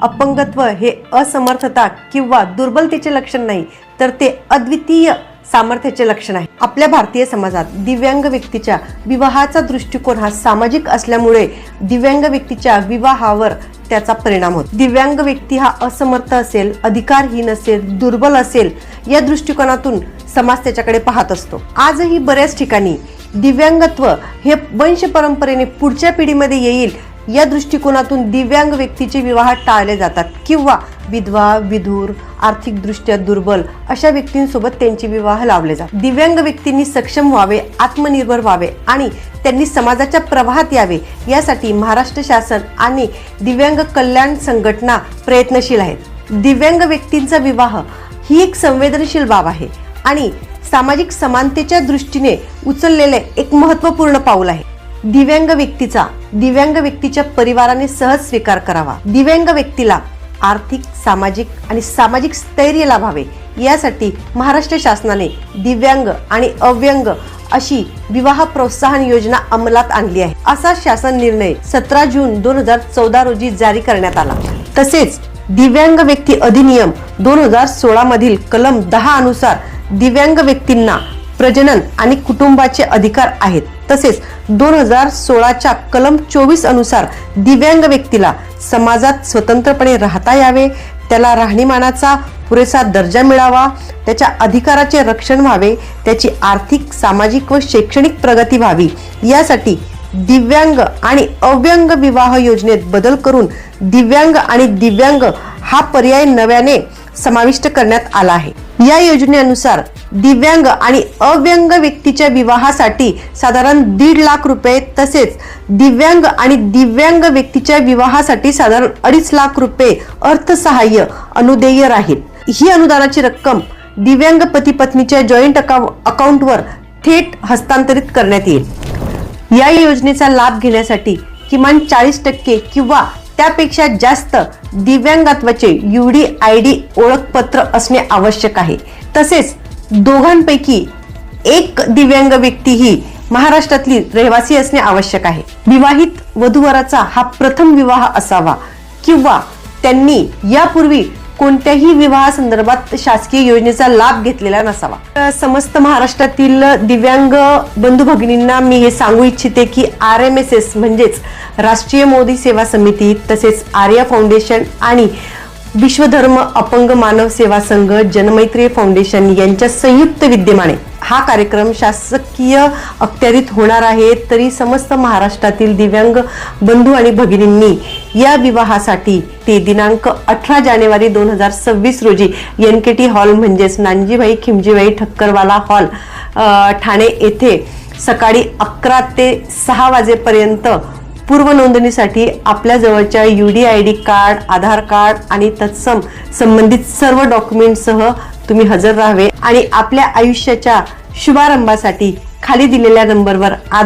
अपंगत्व हे असमर्थता किंवा दुर्बलतेचे लक्षण नाही, तर ते अद्वितीय सामर्थ्याचे लक्षण आहे। आपल्या भारतीय समाजात दिव्यांग व्यक्तीच्या विवाहाचा दृष्टिकोन हा सामाजिक असल्यामुळे दिव्यांग व्यक्तीच्या विवाहावर त्याचा परिणाम होतो। दिव्यांग व्यक्ती हा असमर्थ असेल, अधिकारहीन असेल, दुर्बल असेल या दृष्टिकोनातून समाज त्याच्याकडे पाहत असतो। आजही बऱ्याच ठिकाणी दिव्यांगत्व हे वंश परंपरेने पुढच्या पिढीमध्ये येईल या दृष्टिकोनातून दिव्यांग व्यक्तीचे विवाह टाळले जातात किंवा विधवा, विधूर, आर्थिकदृष्ट्या दुर्बल अशा व्यक्तींसोबत त्यांचे विवाह लावले जातात। दिव्यांग व्यक्तींनी सक्षम व्हावे, आत्मनिर्भर व्हावे आणि त्यांनी समाजाच्या प्रवाहात यावे यासाठी महाराष्ट्र शासन आणि दिव्यांग कल्याण संघटना प्रयत्नशील आहेत। दिव्यांग व्यक्तींचा विवाह ही एक संवेदनशील बाब आहे आणि सामाजिक समानतेच्या दृष्टीने उचललेले एक महत्त्वपूर्ण पाऊल आहे। दिव्यांग व्यक्तीच्या परिवाराने सहज स्वीकार करावा। दिव्यांग व्यक्तीला आर्थिक, सामाजिक आणि सामाजिक स्थैर्य लाभावे यासाठी महाराष्ट्र शासनाने दिव्यांग आणि अव्यंग अशी विवाह प्रोत्साहन योजना अंमलात आणली आहे। असा शासन निर्णय 17 जून 2014 रोजी जारी करण्यात आला। तसेच दिव्यांग व्यक्ती अधिनियम 2016 मधील कलम 10 अनुसार दिव्यांग व्यक्तींना प्रजनन आणि कुटुंबाचे अधिकार आहेत। तसेच 2016च्या कलम 24 अनुसार दिव्यांग व्यक्तीला समाजात स्वतंत्रपणे राहता यावे, त्याला राहणीमानाचा पुरेसा दर्जा मिळावा, त्याच्या अधिकाराचे रक्षण व्हावे, त्याची आर्थिक, सामाजिक व शैक्षणिक प्रगती व्हावी यासाठी दिव्यांग आणि अव्यंग विवाह योजनेत बदल करून दिव्यांग आणि दिव्यांग हा पर्याय नव्याने समाविष्ट करण्यात आला आहे। या योजनेनुसार दिव्यांग आणि अव्यंग व्यक्तीच्या विवाहासाठी साधारण 1.5 लाख रुपये, तसेच दिव्यांग आणि दिव्यांग व्यक्तीच्या विवाहासाठी साधारण 2.5 लाख रुपये अर्थसहाय्य अनुदेय राहील। ही अनुदानाची रक्कम दिव्यांग पती पत्नीच्या जॉईंट अकाउंटवर थेट हस्तांतरित करण्यात येईल। या योजनेचा लाभ घेण्यासाठी किमान 40% किंवा त्यापेक्षा जास्त दिव्यांगत्वाचे UDID ओळखपत्र असणे आवश्यक आहे। तसेच दोघांपैकी एक दिव्यांग व्यक्ती ही महाराष्ट्रातली रहिवासी असणे आवश्यक आहे। विवाहित वधूवराचा हा प्रथम विवाह असावा किंवा त्यांनी यापूर्वी कोणत्याही विवाहासंदर्भात शासकीय योजनेचा लाभ घेतलेला नसावा। समस्त महाराष्ट्रातील दिव्यांग बंधू भगिनींना मी हे सांगू इच्छिते की RMSS म्हणजेच राष्ट्रीय मोदी सेवा समिती, तसेच आर्य फाउंडेशन आणि विश्वधर्म अपंग मानव सेवा संघ, जनमैत्री फाउंडेशन यांच्या संयुक्त विद्यमाने हा कार्यक्रम शासकीय अखत्यारीत होणार आहे। तरी समस्त महाराष्ट्रातील दिव्यांग बंधू आणि भगिनींनी या विवाहासाठी ते दिनांक 18 जानेवारी 2026 रोजी NKT हॉल म्हणजेच नानजीभाई खिमजीभाई ठक्करवाला हॉल ठाणे येथे सकाळी 11 ते 6 वाजेपर्यंत पूर्व नोंदणीसाठी आपल्या जवळच्या UDID कार्ड, आधार कार्ड आणि तत्सम संबंधित सर्व डॉक्युमेंटसह तुम्ही हजर राहावे आणि आपल्या आयुष्याच्या शुभारंभासाठी खाली दिलेल्या नंबरवर